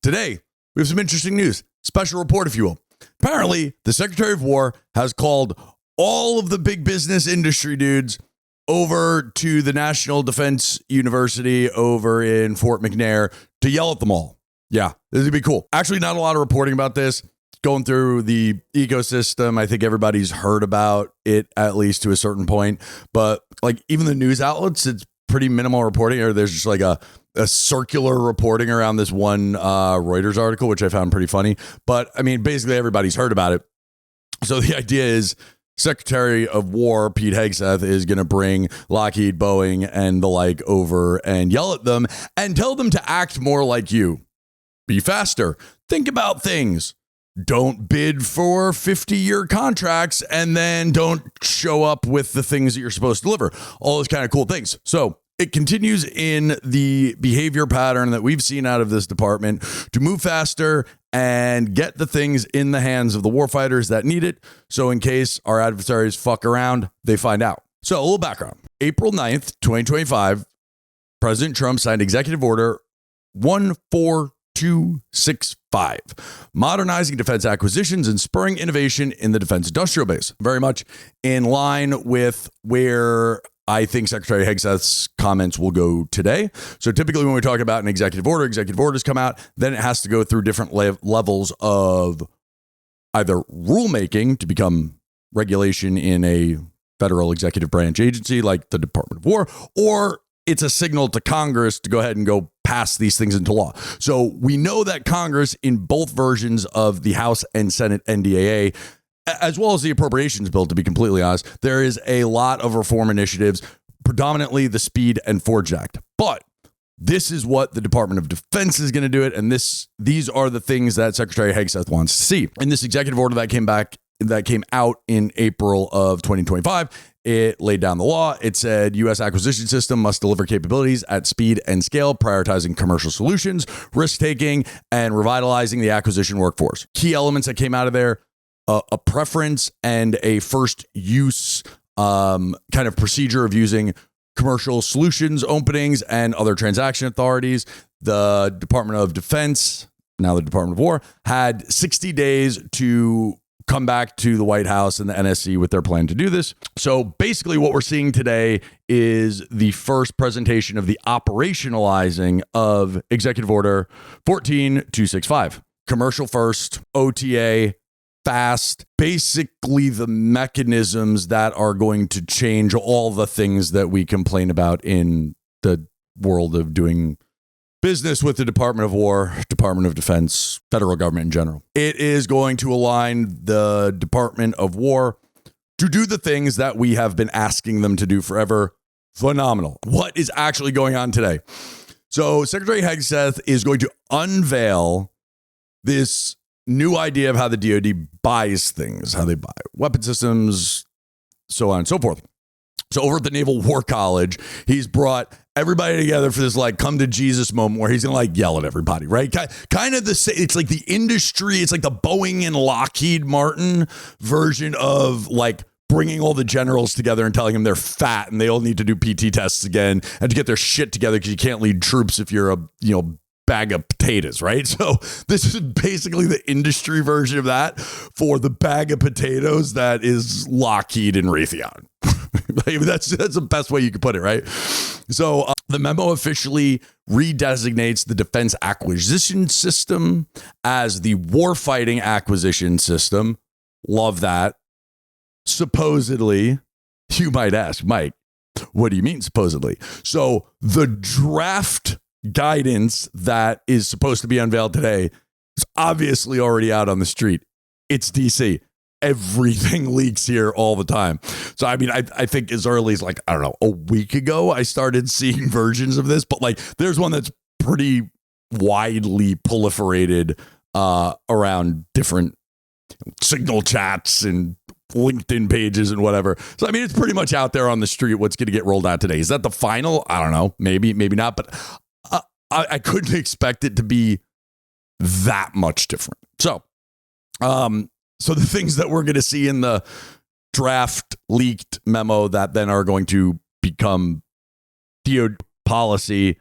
Today, we have some interesting news. Special report, if you will. Apparently, the Secretary of War has called all of the big business industry dudes over to the National Defense University over in Fort McNair to yell at them all. Yeah, this would be cool. Actually, not a lot of reporting about this. Going through the ecosystem, I think everybody's heard about it, at least to a certain point. But like even the news outlets, it's pretty minimal reporting, or there's just like a circular reporting around this one Reuters article, which I found pretty funny. But I mean, basically everybody's heard about it. So the idea is Secretary of War Pete Hegseth is going to bring Lockheed, Boeing, and the like over and yell at them and tell them to act more like you. Be faster. Think about things. Don't bid for 50-year contracts and then don't show up with the things that you're supposed to deliver. All those kind of cool things. So it continues in the behavior pattern that we've seen out of this department to move faster and get the things in the hands of the warfighters that need it. So in case our adversaries fuck around, they find out. So a little background. April 9th, 2025, President Trump signed Executive Order 14265, modernizing defense acquisitions and spurring innovation in the defense industrial base. Very much in line with where I think Secretary Hegseth's comments will go today. So typically when we talk about an executive orders come out, then it has to go through different levels of either rulemaking to become regulation in a federal executive branch agency like the Department of War, or it's a signal to Congress to go ahead and go pass these things into law. So we know that Congress, in both versions of the House and Senate NDAA, as well as the appropriations bill, to be completely honest, there is a lot of reform initiatives, predominantly the Speed and Forge Act. But this is what the Department of Defense is going to do it. And these are the things that Secretary Hegseth wants to see. In this executive order that came out in April of 2025, it laid down the law. It said U.S. acquisition system must deliver capabilities at speed and scale, prioritizing commercial solutions, risk-taking, and revitalizing the acquisition workforce. Key elements that came out of there: a preference and a first use kind of procedure of using commercial solutions openings and other transaction authorities. The Department of Defense, now the Department of War, had 60 days to come back to the White House and the NSC with their plan to do this. So basically what we're seeing today is the first presentation of the operationalizing of Executive Order 14265. Commercial first, OTA, fast, basically the mechanisms that are going to change all the things that we complain about in the world of doing business with the Department of War, Department of Defense, federal government in general. It is going to align the Department of War to do the things that we have been asking them to do forever. Phenomenal. What is actually going on today? So Secretary Hegseth is going to unveil this new idea of how the DoD buys things, how they buy weapon systems, so on and so forth. So over at the Naval War College, he's brought everybody together for this like come to Jesus moment where he's going to like yell at everybody, right? Kind of it's like the industry. It's like the Boeing and Lockheed Martin version of like bringing all the generals together and telling them they're fat and they all need to do PT tests again and to get their shit together because you can't lead troops if you're a, bag of potatoes, right? So this is basically the industry version of that for the bag of potatoes that is Lockheed and Raytheon. That's the best way you could put it, right? So the memo officially redesignates the defense acquisition system as the warfighting acquisition system. Love that. Supposedly, you might ask, Mike, what do you mean supposedly? So the draft guidance that is supposed to be unveiled today is obviously already out on the street. It's DC. Everything leaks here all the time. So, I mean, I think as early as like, I don't know, a week ago, I started seeing versions of this, but like there's one that's pretty widely proliferated around different signal chats and LinkedIn pages and whatever. So, I mean, it's pretty much out there on the street. What's going to get rolled out today? Is that the final? I don't know. Maybe not. But I couldn't expect it to be that much different. So the things that we're going to see in the draft leaked memo that then are going to become DOD policy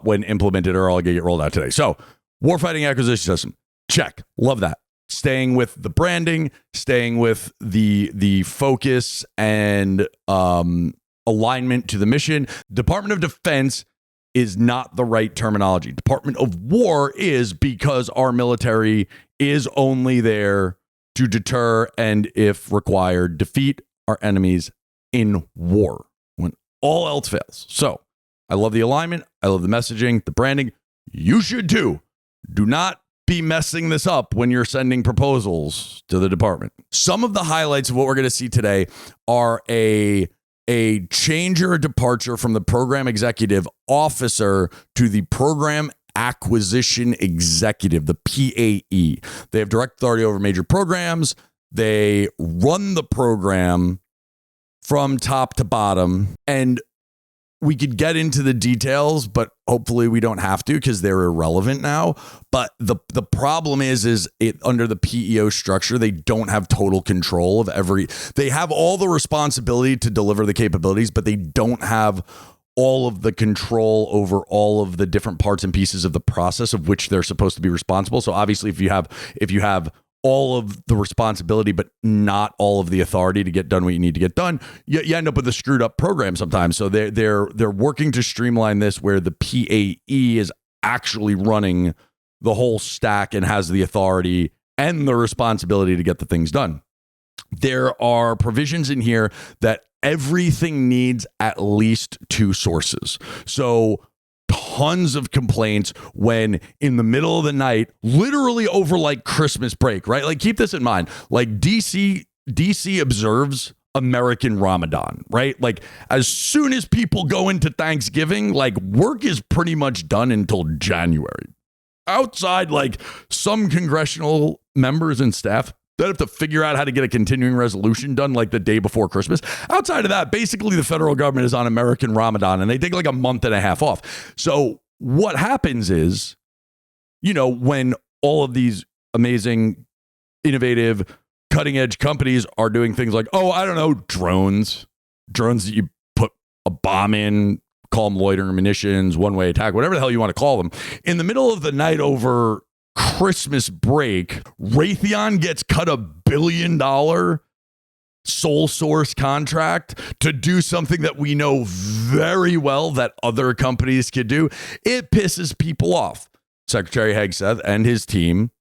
when implemented are all going to get rolled out today. So Warfighting acquisition system. Check. Love that. Staying with the branding, staying with the focus and alignment to the mission. Department of Defense is not the right terminology. Department of War is, because our military is only there to deter and, if required, defeat our enemies in war when all else fails. So I love the alignment. I love the messaging, the branding. You should too. Do not be messing this up when you're sending proposals to the department. Some of the highlights of what we're going to see today are a change or a departure from the program executive officer to the program acquisition executive, the PAE. They have direct authority over major programs. They run the program from top to bottom, and we could get into the details, but hopefully we don't have to because they're irrelevant now. But the problem is it under the PEO structure, they don't have total control of they have all the responsibility to deliver the capabilities, but they don't have all of the control over all of the different parts and pieces of the process of which they're supposed to be responsible. So obviously if you have all of the responsibility, but not all of the authority to get done what you need to get done, you end up with a screwed up program sometimes. So they're working to streamline this where the PAE is actually running the whole stack and has the authority and the responsibility to get the things done. There are provisions in here that everything needs at least two sources. So tons of complaints when in the middle of the night, literally over like Christmas break, right? Like keep this in mind. Like DC observes American Ramadan, right? Like as soon as people go into Thanksgiving, like work is pretty much done until January. Outside, like some congressional members and staff that have to figure out how to get a continuing resolution done like the day before Christmas. Outside of that, basically the federal government is on American Ramadan and they take like a month and a half off. So what happens is, when all of these amazing, innovative, cutting edge companies are doing things like, drones that you put a bomb in, call them loitering munitions, one-way attack, whatever the hell you want to call them. In the middle of the night over Christmas break, Raytheon gets cut $1 billion sole source contract to do something that we know very well that other companies could do. It pisses people off. Secretary Hegseth and his team,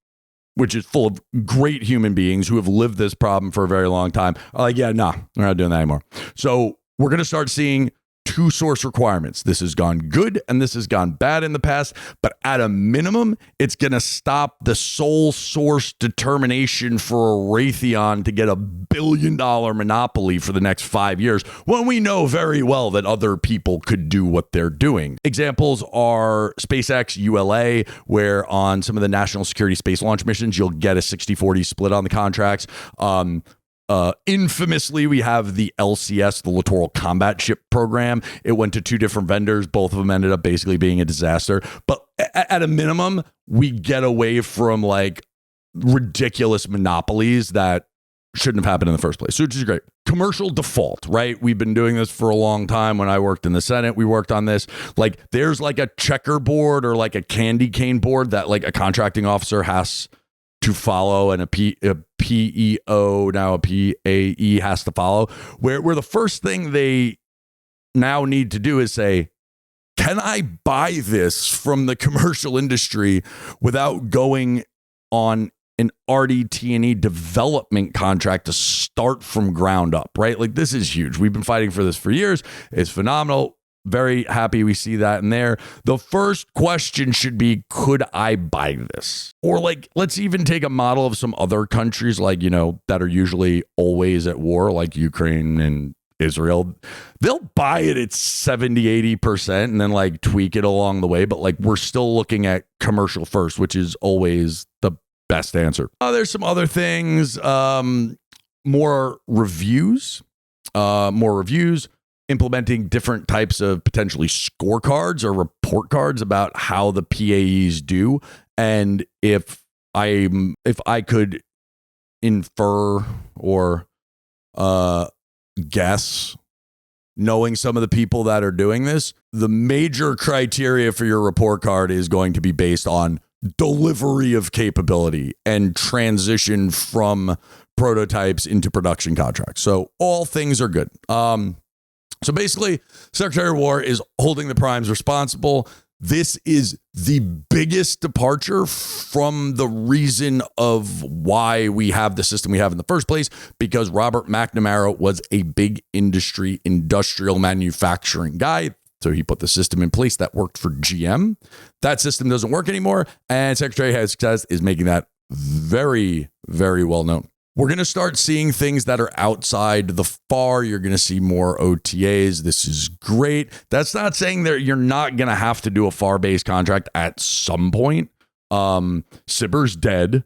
which is full of great human beings who have lived this problem for a very long time, are like, we're not doing that anymore. So we're going to start seeing two source requirements. This has gone good and this has gone bad in the past, but at a minimum, it's going to stop the sole source determination for a Raytheon to get $1 billion monopoly for the next 5 years when we know very well that other people could do what they're doing. Examples are SpaceX, ULA, where on some of the national security space launch missions, you'll get a 60-40 split on the contracts. Infamously, we have the LCS, the Littoral Combat Ship Program. It went to two different vendors. Both of them ended up basically being a disaster. But at a minimum, we get away from like ridiculous monopolies that shouldn't have happened in the first place, which is great. Commercial default, right? We've been doing this for a long time. When I worked in the Senate, we worked on this. Like there's like a checkerboard or like a candy cane board that like a contracting officer has to follow and a PEO, now a PAE has to follow, where the first thing they now need to do is say, can I buy this from the commercial industry without going on an RDT&E development contract to start from ground up, right? Like this is huge. We've been fighting for this for years. It's phenomenal. Very happy we see that in there. The first question should be, could I buy this? Or like, let's even take a model of some other countries like, that are usually always at war, like Ukraine and Israel. They'll buy it at 70-80% and then like tweak it along the way. But like, we're still looking at commercial first, which is always the best answer. There's some other things, more reviews, implementing different types of potentially scorecards or report cards about how the PAEs do. And if I could infer or guess, knowing some of the people that are doing this, the major criteria for your report card is going to be based on delivery of capability and transition from prototypes into production contracts. So all things are good. So basically, Secretary of War is holding the primes responsible. This is the biggest departure from the reason of why we have the system we have in the first place, because Robert McNamara was a big industrial manufacturing guy. So he put the system in place that worked for GM. That system doesn't work anymore. And Secretary Hegseth is making that very, very well known. We're going to start seeing things that are outside the FAR. You're going to see more OTAs. This is great. That's not saying that you're not going to have to do a FAR-based contract at some point. Cyber's dead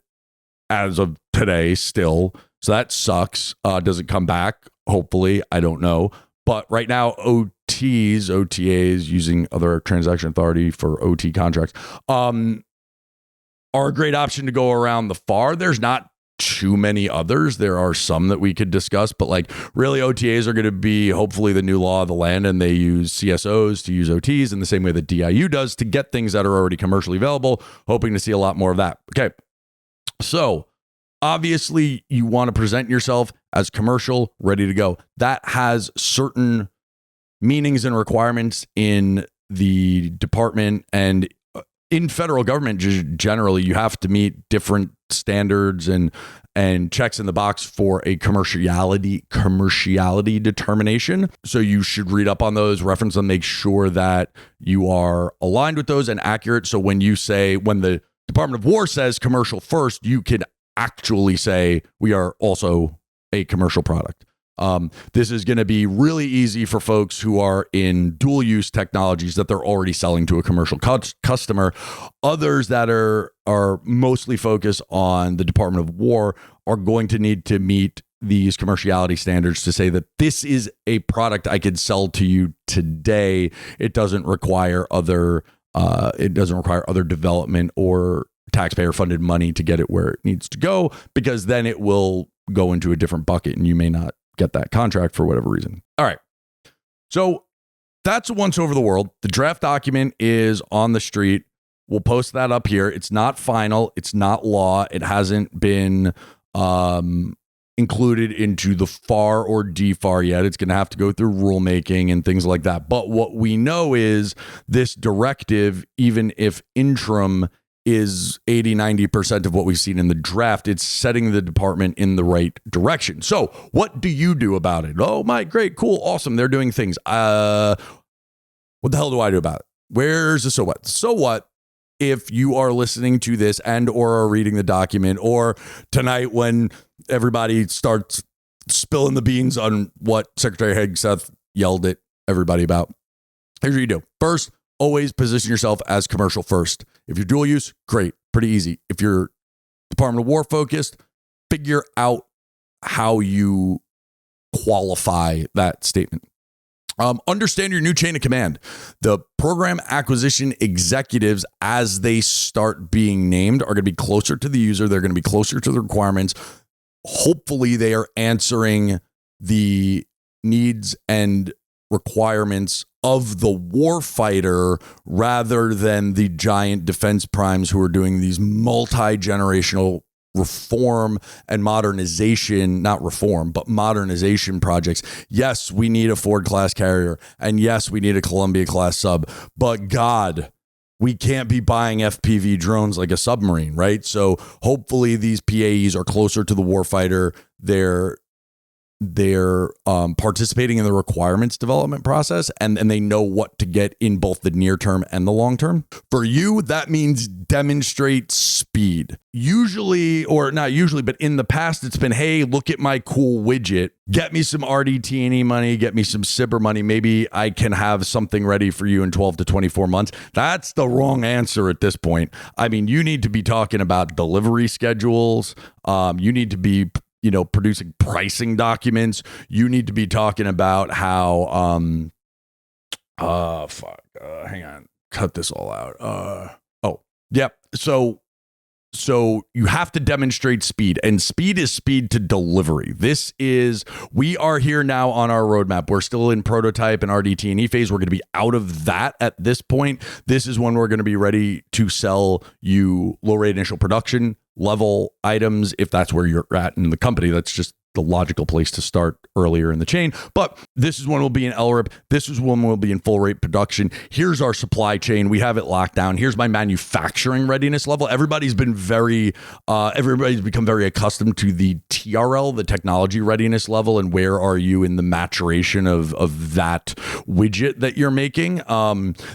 as of today still. So that sucks. Does it come back? Hopefully. I don't know. But right now, OTAs, using other transaction authority for OT contracts, are a great option to go around the FAR. There's not too many others. There are some that we could discuss, but like really OTAs are going to be hopefully the new law of the land, and they use CSOs to use OTs in the same way that DIU does to get things that are already commercially available, hoping to see a lot more of that. Okay. So obviously you want to present yourself as commercial, ready to go. That has certain meanings and requirements in the department and in federal government. Generally, you have to meet different standards and checks in the box for a commerciality determination. So you should read up on those, reference them, make sure that you are aligned with those and accurate. So when the Department of War says commercial first, you can actually say we are also a commercial product. This is going to be really easy for folks who are in dual use technologies that they're already selling to a commercial customer. Others that are mostly focused on the Department of War are going to need to meet these commerciality standards to say that this is a product I could sell to you today. It doesn't require other development or taxpayer funded money to get it where it needs to go, because then it will go into a different bucket and you may not get that contract for whatever reason. All right. So that's once over the world. The draft document is on the street. We'll post that up here. It's not final. It's not law. It hasn't been included into the FAR or DFAR yet. It's going to have to go through rulemaking and things like that. But what we know is this directive, even if interim, is 80-90% of what we've seen in the draft. It's setting the department in the right direction. So what do you do about it? Oh my, great, cool, awesome. They're doing things. What the hell do I do about it? Where's the so what? So what if you are listening to this and or are reading the document, or tonight when everybody starts spilling the beans on what Secretary Hegseth yelled at everybody about? Here's what you do. First, always position yourself as commercial first. If you're dual use, great, pretty easy. If you're Department of War focused, figure out how you qualify that statement. Understand your new chain of command. The program acquisition executives, as they start being named, are going to be closer to the user. They're going to be closer to the requirements. Hopefully, they are answering the needs and requirements of the warfighter rather than the giant defense primes who are doing these multi-generational reform and modernization, not reform, but modernization projects. Yes, we need a Ford-class carrier, and yes, we need a Columbia-class sub, but God, we can't be buying FPV drones like a submarine, right? So hopefully these PAEs are closer to the warfighter. They're participating in the requirements development process, and they know what to get in both the near term and the long term. For you, that means demonstrate speed. Usually, or not usually, but in the past, it's been, hey, look at my cool widget. Get me some RDT&E money, get me some SIBR money. Maybe I can have something ready for you in 12 to 24 months. That's the wrong answer at this point. I mean, you need to be talking about delivery schedules. You need to be producing pricing documents. You need to be talking about how, hang on, cut this all out. So So you have to demonstrate speed, and speed is speed to delivery. We are here now on our roadmap. We're still in prototype and RDT&E phase. We're going to be out of that at this point. This is when we're going to be ready to sell you low rate initial production level items. If that's where you're at in the company, that's just the logical place to start earlier in the chain. But this is when we'll be in LRIP. This is when we'll be in full rate production. Here's our supply chain. We have it locked down. Here's my manufacturing readiness level. Everybody's become very accustomed to the TRL, the technology readiness level, and where are you in the maturation of that widget that you're making.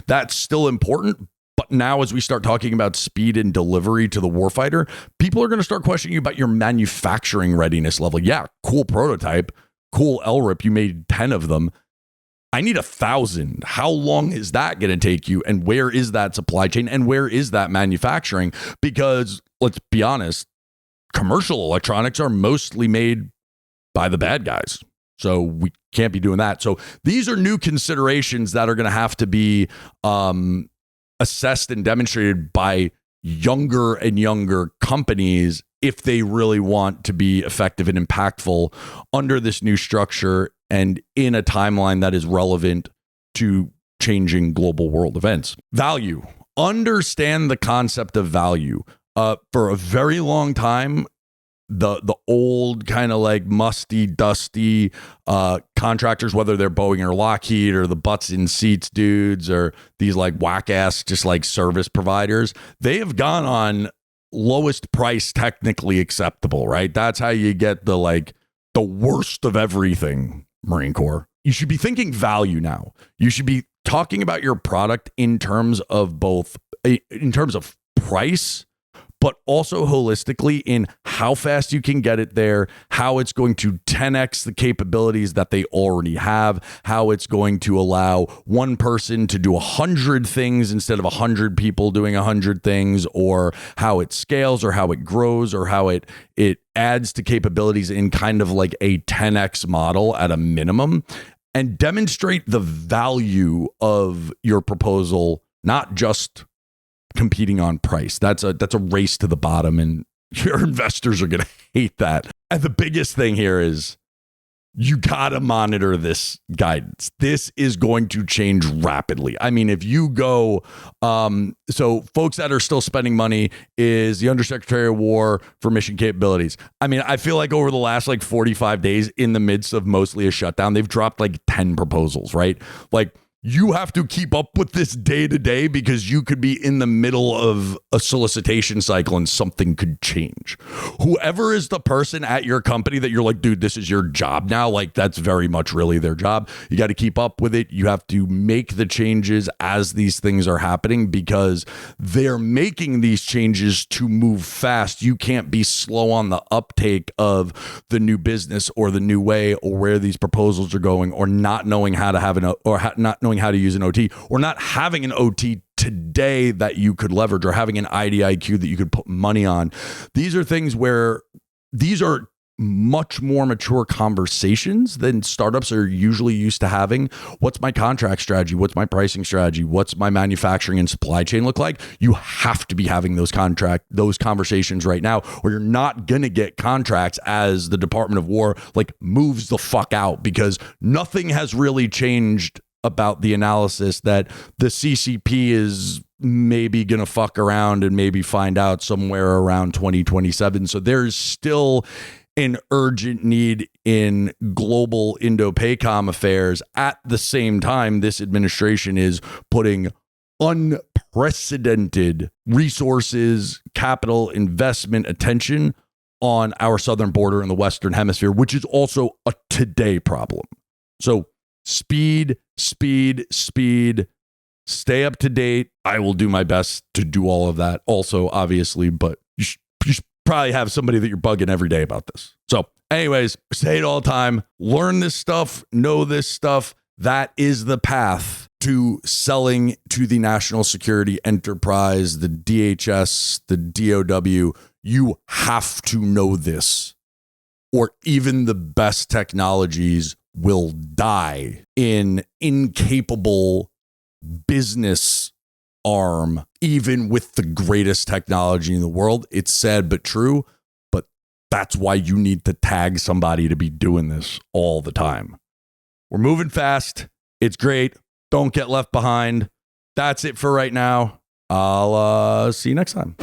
That's still important. But now, as we start talking about speed and delivery to the warfighter, people are going to start questioning you about your manufacturing readiness level. Yeah, cool prototype, cool LRIP. You made 10 of them. I need 1,000. How long is that going to take you? And where is that supply chain? And where is that manufacturing? Because let's be honest, commercial electronics are mostly made by the bad guys. So we can't be doing that. So these are new considerations that are going to have to be assessed and demonstrated by younger and younger companies if they really want to be effective and impactful under this new structure and in a timeline that is relevant to changing global world events. Value. Understand the concept of value. For a very long time, the old kind of like musty, dusty contractors, whether they're Boeing or Lockheed or the butts in seats dudes or these like whack ass just like service providers, they have gone on lowest price technically acceptable, right? That's how you get the worst of everything, Marine Corps. You should be thinking value now. You should be talking about your product in terms of price, but also holistically in how fast you can get it there, how it's going to 10x the capabilities that they already have, how it's going to allow one person to do 100 things instead of 100 people doing 100 things, or how it scales or how it grows or how it adds to capabilities in kind of like a 10x model at a minimum, and demonstrate the value of your proposal, not just competing on price. That's a race to the bottom, and your investors are going to hate that. And the biggest thing here is you got to monitor this guidance. This is going to change rapidly. I mean, if you go, so folks that are still spending money is the Undersecretary of War for Mission Capabilities. I mean, I feel like over the last 45 days in the midst of mostly a shutdown, they've dropped 10 proposals, right? You have to keep up with this day to day because you could be in the middle of a solicitation cycle and something could change. Whoever is the person at your company that you're like, dude, this is your job now. That's very much really their job. You got to keep up with it. You have to make the changes as these things are happening because they're making these changes to move fast. You can't be slow on the uptake of the new business or the new way or where these proposals are going, or not knowing how to have not knowing how to use an OT, or not having an OT today that you could leverage, or having an IDIQ that you could put money on. These are things where these are much more mature conversations than startups are usually used to having. What's my contract strategy? What's my pricing strategy? What's my manufacturing and supply chain look like? You have to be having those conversations right now, or you're not going to get contracts as the Department of War moves the fuck out, because nothing has really changed about the analysis that the CCP is maybe going to fuck around and maybe find out somewhere around 2027. So there's still an urgent need in global Indo-PACOM affairs. At the same time, this administration is putting unprecedented resources, capital, investment, attention on our southern border in the Western Hemisphere, which is also a today problem. So speed. Stay up to date. I will do my best to do all of that also, obviously, but you should probably have somebody that you're bugging every day about this. So anyways, say it all the time. Learn this stuff. Know this stuff. That is the path to selling to the national security enterprise, the DHS, the DOW. You have to know this, or even the best technologies will die in incapable business arm, even with the greatest technology in the world. It's sad but true, but that's why you need to tag somebody to be doing this all the time. We're moving fast. It's great. Don't get left behind. That's it for right now. I'll see you next time.